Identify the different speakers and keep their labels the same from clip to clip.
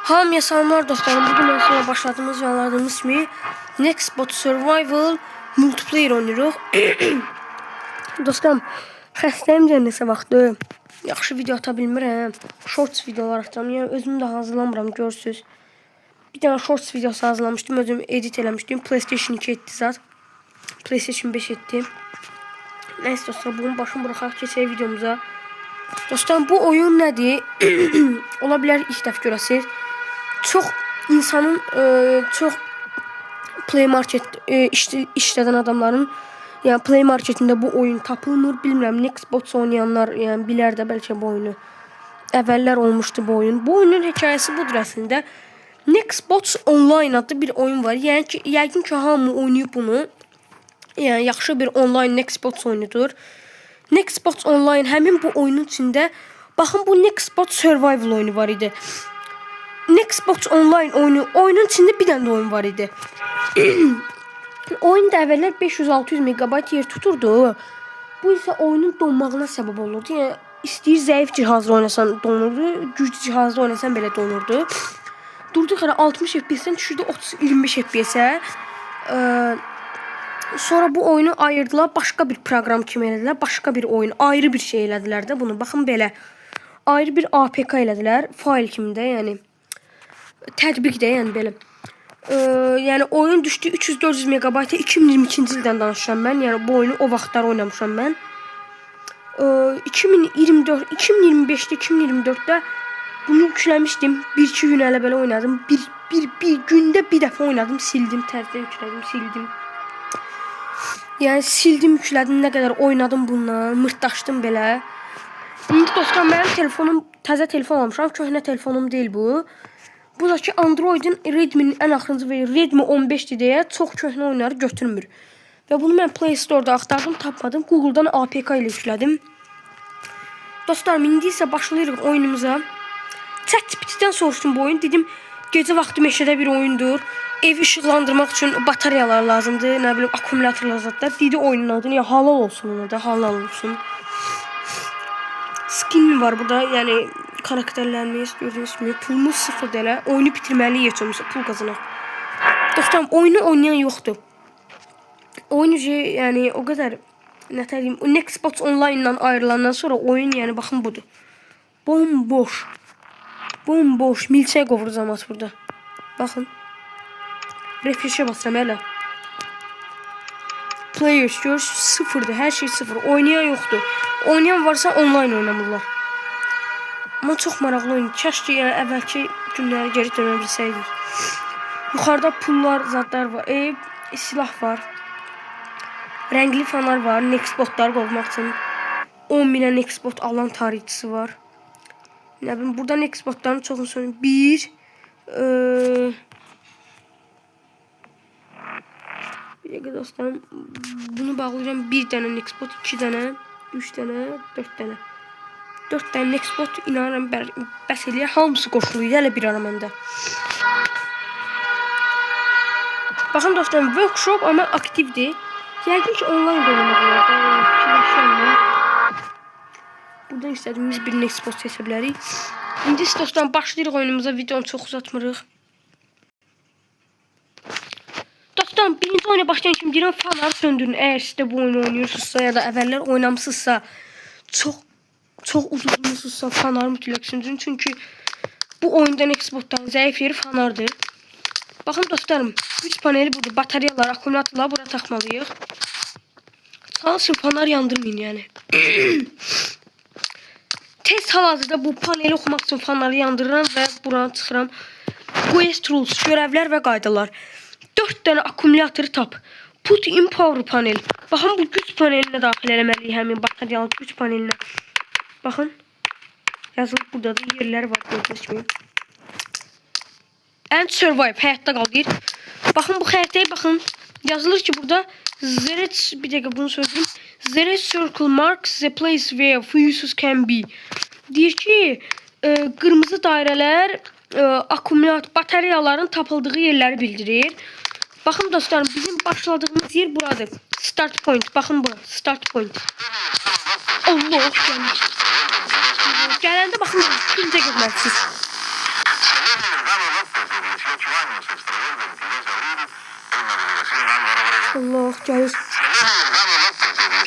Speaker 1: Hamıya salamlar dostlarım. Bugün mən sizə başladığımız yanlardığımız kimi Nextbot Survival Multiplayer oynayırıq. Dostlarım, xəstəyim cənnəsə vaxtı. Yaxşı video ata bilmirəm. Shorts videolar atacağım. Yəni özümü də hazırlamıram, görürsüz. Bir dənə shorts videosu hazırlamışdım. Özüm edit eləmişdim. PlayStation 2 etdi zat. PlayStation 5 etdi. Nəysə dostlar, bugün başım buraxaq keçək videomuza. Dostlarım, bu oyun nədir? Ola bilər ilk dəfə görəsiniz. Çox insanın, çox Play Market işlədən adamların, yəni Play Marketində bu oyun tapılmır. Bilmirəm, Nextbot oynayanlar yəni bilər də bəlkə bu oyunu. Əvvəllər olmuşdu bu oyun. Bu oyunun hekayəsi budur əslində. Nextbot Online adlı bir oyun var. Yəni ki, yəqin ki, hamı oynayıb bunu. Yəni yaxşı bir online Nextbot oyunudur. Nextbot Online həmin bu oyunun içində, baxın, bu Nextbot Survival oyunu var idi. Nextbot Online oyunun içində bir dənə də oyun var idi. Oyun da əvvəllər 500-600 MB yer tuturdu. Bu isə oyunun donmağına səbəb olurdu. Yəni istəyir zəif cihazla oynasan donurdu, güclü cihazla oynasan belə donurdu. Durduq ara 60 FPS-dən düşürdü 30-25 FPS-ə. Sonra bu oyunu ayırdılar, başqa bir proqram kimi elədilər, başqa bir oyun, ayrı bir şey elədilər də bunu. Baxın belə, ayrı bir APK elədilər, fail kimi də, yəni tətbiq də, yəni belə. Yəni oyun düşdü 300-400 MB-ə 2022-ci ildən danışıram mən, yəni bu oyunu o vaxtlar oynamışam mən. 2025-də, 2024-də bunu yükləmişdim, 1-2 gün elə belə oynadım, bir gündə bir dəfə oynadım, sildim, tərəfdən yüklədim, sildim. Yəni sildim, yüklədim, nə qədər oynadım bununla, mırtdaşdım belə. İndi dostlar, mənim telefonum, təzə telefon almışam, köhnə telefonum deyil bu. Bu da ki, Android'in Redmi'nin ən axırıncı və Redmi 15-dir deyə çox köhnə oyunları götürmür. Və bunu mən Play Store'da axtardım, tapmadım, Google'dan APK ilə yüklədim. Dostlarım, indi isə başlayırıq oyunumuza. ChatGPT-dən soruşdum bu oyun, dedim, gecə vaxtı meşədə bir oyundur. Ev işıqlandırmaq üçün bataryalar lazımdır, nə bilim, akkumulyatorlar zadlar. Dedi oyunun adını, ya halal olsun ona da, halal olsun. Skin var burada, yəni karakterlərimiz, gördüyünüz kimi, pulumuz sıfırdır elə. Oyunu bitirməliyik heç olmasa, pul qazanaq. Dostlarım, oyunu oynayan yoxdur. Oyun yəni o qədər, nə deyim, Nextbot Online-dan ayrılandan sonra oyun, yəni baxın budur. Bomboş. Bomboş, milçək qovuracam az burada. Baxın. Refresh'e basıram hələ. Players görürsünüz, sıfırdır, hər şey sıfır. Oynayan yoxdur. Oynayan varsa online oynamırlar. Amma çox maraqlı oyun. Kəşke yəni əvvəlki günləri geri dönə bilsəydik. Yuxarıda pullar, zadlar var. Silah var. Rəngli fanar var. Nextbotları qovmaq üçün 10.000-ə Nextbot alan tarixçisi var. Nə bilim, burada Nextbotların çoxunu söyləyim. Bir dəqiqə dostlarım, bunu bağlayacağım. Bir dənə Nextbot, 2 dənə, 3 dənə, 4 dənə. 4 dənə Nextbot inanıram bəs eləyər. Hamısı qoşuluydu hələ bir ara məndə. Baxın dostlarım, workshop amma aktivdir. Yəqin ki, online oynamaq. Buradan istədiyimiz bir Nextbot seçə bilərik. İndi dostlarım, başlayırıq oyunumuza. Videonu çox uzatmırıq. Dostlarım, birinci oyuna başlayan kimi deyirəm, fanları söndürün. Əgər siz də bu oyunu oynayırsınızsa ya da əvvəllər oynamısınızsa, çox uzunmuşsuzsa fanları mütləq söndürün. Çünki bu oyunda Nextbotların zəif yeri fanardır. Baxın dostlarım, güc paneli budur. Bataryalar, akkumulyatorlar bura taxmalıyıq. Çalışın, fanar yandırmayın yəni. Tez hal-hazırda bu paneli oxumaq üçün fanları yandırıram və buranı çıxıram. Quest rules, görevlər və qaydalar. 4 dənə akkumulyator tap. Put in power panel. Baxın, bu güc panelinə daxil eləməliyik həmin bataryalı güc panelinə. Baxın, yazılıb burada da yerləri var, gördüyünüz kimi. And survive, həyatda qal deyir. Baxın, bu xəritəyə baxın. Yazılır ki, burada bir dəqiqə bunu söyləyeyim. Zero circle marks the place where fuses can be. Deyir ki, qırmızı dairələr bataryaların tapıldığı yerləri bildirir. Baxın dostlarım, bizim başladığımız yer buradır. Start point, baxın bura, start point. Allah, Gələndə baxın, kimcə görməlisiniz. Allah, gəlir.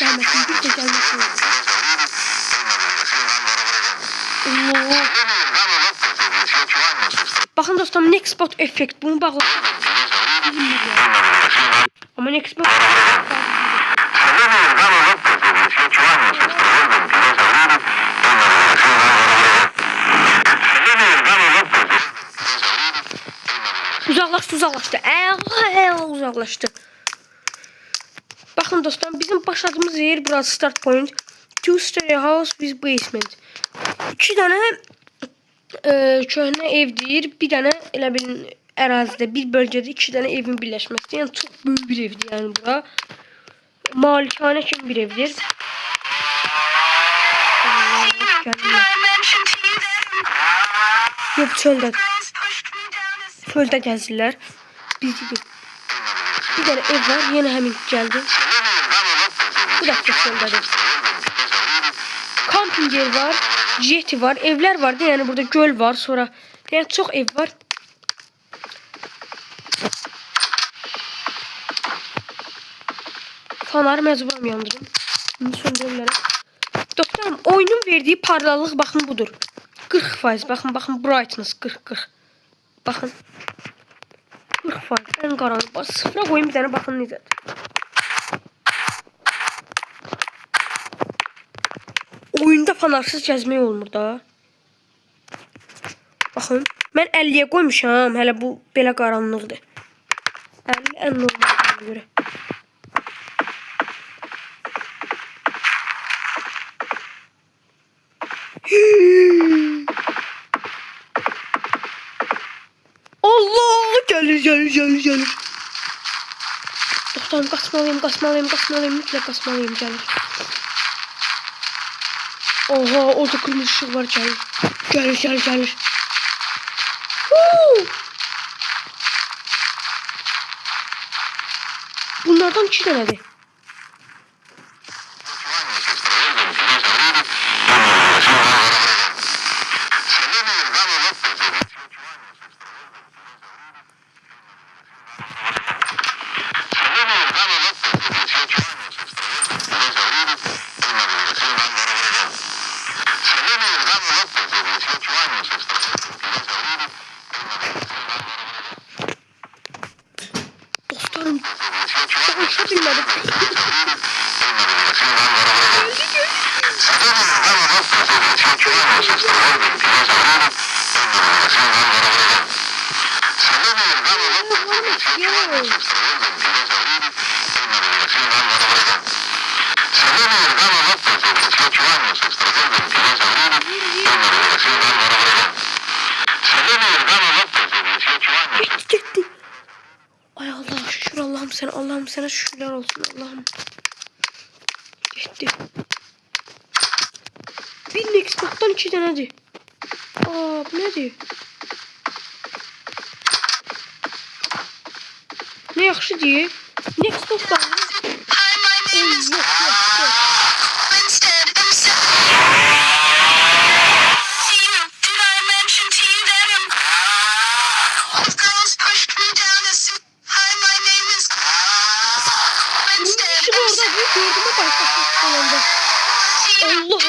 Speaker 1: Gəlməsin, bir də gəlməsin. Allah. Baxın dostum, Nextbot effekt. Bunu bağlayın. Ama Nextbot... Uzaqlaşdı. Uzaqlaşdı. Baxın dostum, bizim başladığımız yer burası start point. Two story house with basement. 2 dənə köhnə evdir. Bir dənə elə bilin ərazidə, bir bölgədə 2 dənə evin birləşməsi. Yəni çox böyük bir evdir yəni bura. Malikanə kimi bir evdir. Yox, çöldədir. Çöldə gəzirlər. Bir dənə ev var, yenə həmin gəldi. Bu da çöldədir. Kamping yer var, jeti var, evlər var da, yəni burada göl var, sonra yəni çox ev var. Fanarı məcburam yandırım. Bunu söndürürlərəm. Dostlarım, oyunun verdiyi parlaqlıq baxın budur. 40%. Baxın brightness 40. Baxın. 40%. Ən qaranlıq. Sıfıra qoyun bir dənə baxın necədir. Oyunda fanarsız gəzmək olmur da. Baxın. Mən 50'yə qoymuşam. Hələ bu belə qaranlıqdır. 50 ən normalına görə. Allah! Gəlir. Dostlarım, qaçmalıyım. Mütləq qaçmalıyım, gəlir. Oha, orada kırmızı ışık var, gəlir. Bunlardan 2 dənədir. Dostlarım, konuşa bilmədim. Gitti. Ay Allah, şükür Allah'ım sana şükürler olsun Allah'ım. Gitti. Bir Nextbot'tan 2 dənədir. Aa, bu nədir? Ne yaxşı deyir? Nextbot var. Yok.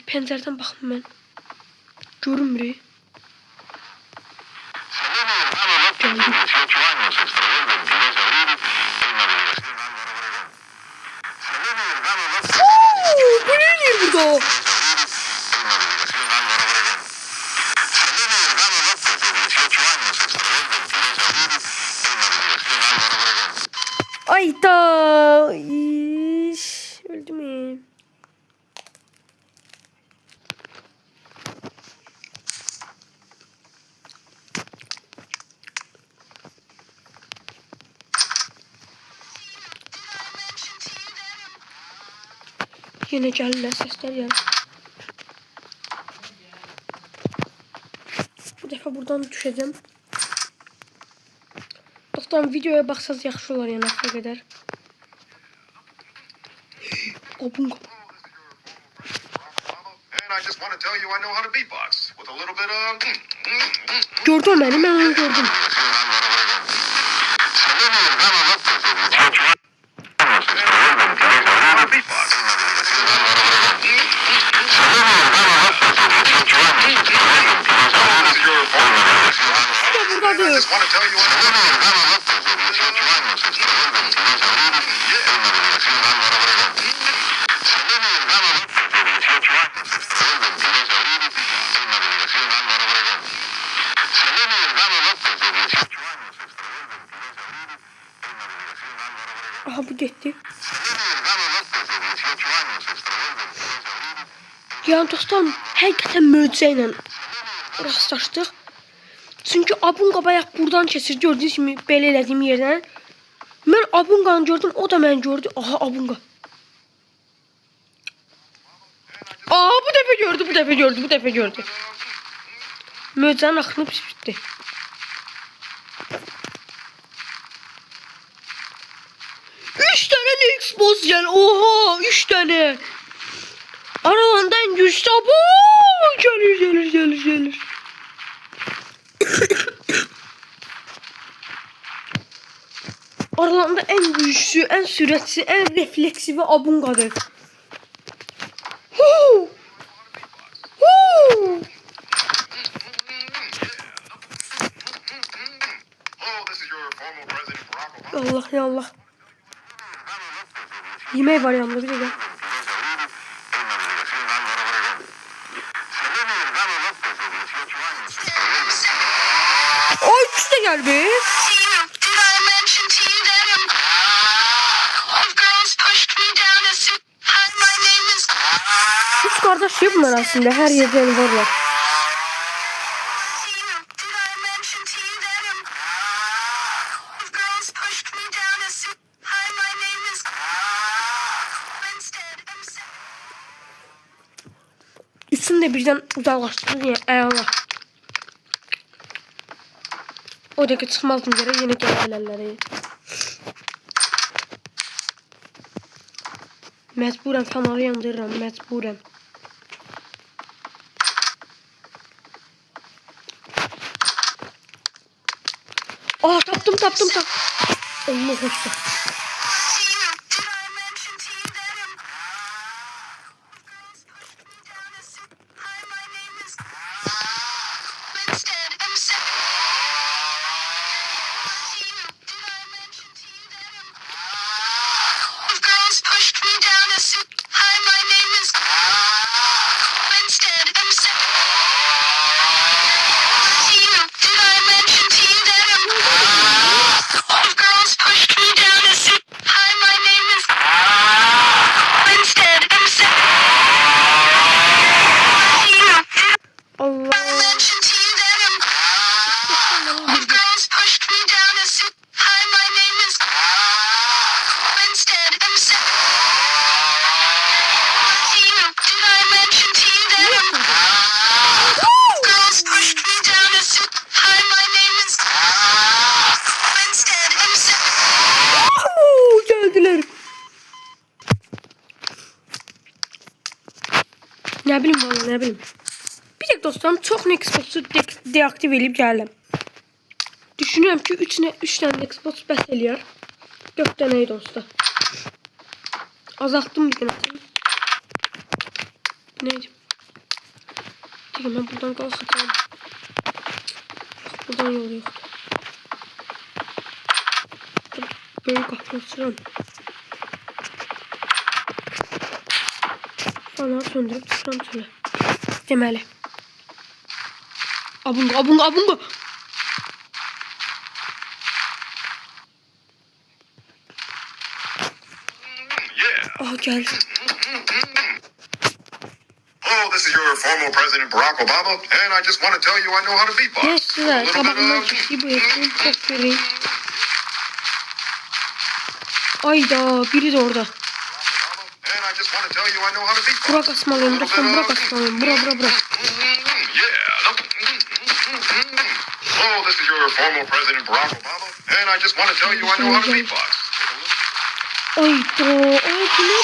Speaker 1: Pencereden bakın ben. Görünmüyor. Geldim. Bu ne burada? Ayda. Öldü mü? Yine geldiler, sesler geldi. Bu defa buradan düşeceğim. Dostlarım, videoya baxsaz yaxşı olar, yəni axıra qədər. Abunga.
Speaker 2: And I just want to tell you I know how to beatbox with a little bit of.
Speaker 1: Gördün beni, ben onu gördüm. Buradadır.
Speaker 2: Just want to tell you
Speaker 1: Aha bu getdi. Yani dostlarım, həqiqətən möcüzə ilə rastlaşdıq. Çünki Abunga bayaq buradan keçir. Gördüyünüz kimi belə elədiyim yerdən. Mən Abunga'nı gördüm, o da məni gördü. Aha Abunga. Aa bu dəfə gördü. Möcüzənin axını bitdi. Üç tane Xbox gel. Oha 3 tane. Aralarında en güçlü bu. Gelir. Aralarında en güçlü, en süratli, en refleksivi Abunga'dır. Allah ya Allah. Yemeği var yanında bir de gel. Ay üstü de gel be. Üç kardeş ya bunlar aslında, her yerde varlar. Üçünü de birden uzaklaştırdım ya, eyvallah. O da ki çıkmazdım yere, yine gelirlerleri. Mecburen fenerı yandırıram, mecburen. Aa taptım. Allah hoşça. Ne bileyim. Bir tek dostlarım çok Xbox'u deaktiv edip geldim. Düşünüyorum ki 3 tane Xbox bəs eləyər. 4 tane dostlar. Azalttım bir tane. Neydi? Peki ben buradan kalkacağım. Buradan yol yok. Böyle kapatacağım. Falan söndürüp tuturam şöyle. Deməli. Abunga. Oh, gel.
Speaker 2: Oh, this is your former President Barack Obama, and I just want to tell you I know how to beatbox.
Speaker 1: Yes, güzel. Kabağımdan çektiği bu etkin çok vereyim. Ayda biri de orada. Burak asmalıyım dostum, Burak asmalıyım. Bura.
Speaker 2: Oh, this is your former President Barack Obama, and I just want to tell you I know how to beatbox.
Speaker 1: Ayda, bu ne?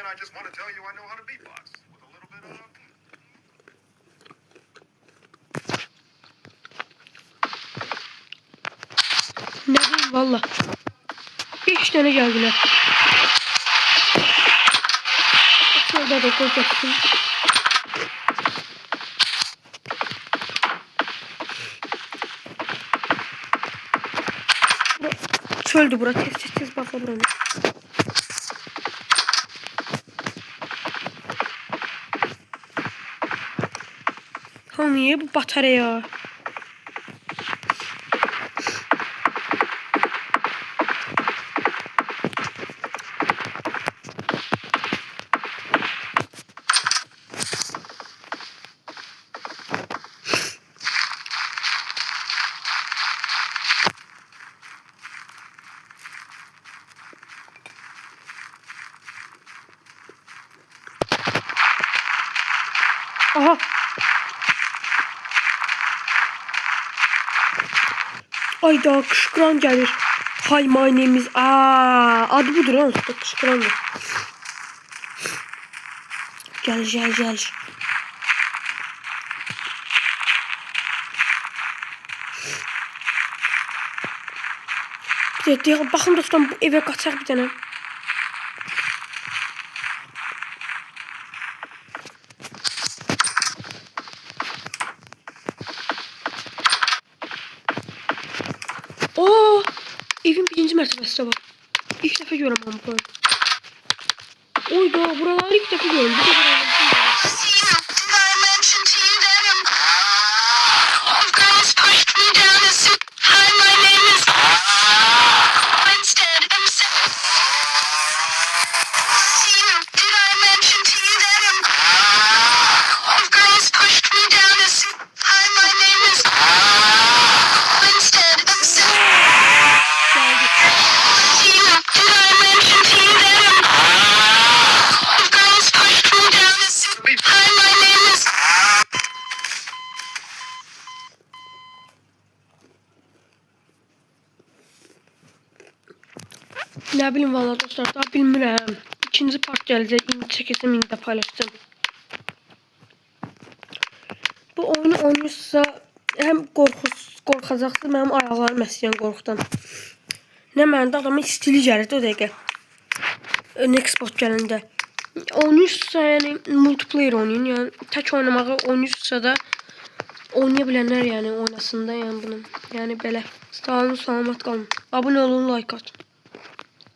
Speaker 2: I just want to tell you I know how to beatbox with a little bit of.
Speaker 1: Ne diyeyim valla. 5 tane geldiler. Şurada da koyacaksın. Çöldü bura. Tez basalım onu. Niye bu batarya? Aha. Ayda kışkıran gelir. Hi my name is... adı budur lan. Kışkırandır. Gel. Bakın dostum bu eve kaçak bir tane. Oo, evin birinci mertebesi de var. İlk defa görüyorum bunu. Oyda buraları ilk defa görüyorum. Ne bileyim valla dostlar, daha bilmirəm. İkinci part gələcək, indi çəkəcəm, indi də paylaşacağım. Bu oyunu oynayırsa həm qorxacaqsınız, mənim ayaqlarım əsiyən qorxudan. Nə məndə adamın stili gəlirdi o dəqiqə. Next bot gələndə. Oynayırsa, yəni multiplayer oynayın, yəni tək oynamağı oynayırsa da oynaya bilənlər yəni oynasın da yəni bunu. Yəni belə. Sağ olun, salamat qalın. Abunə olun, like atın.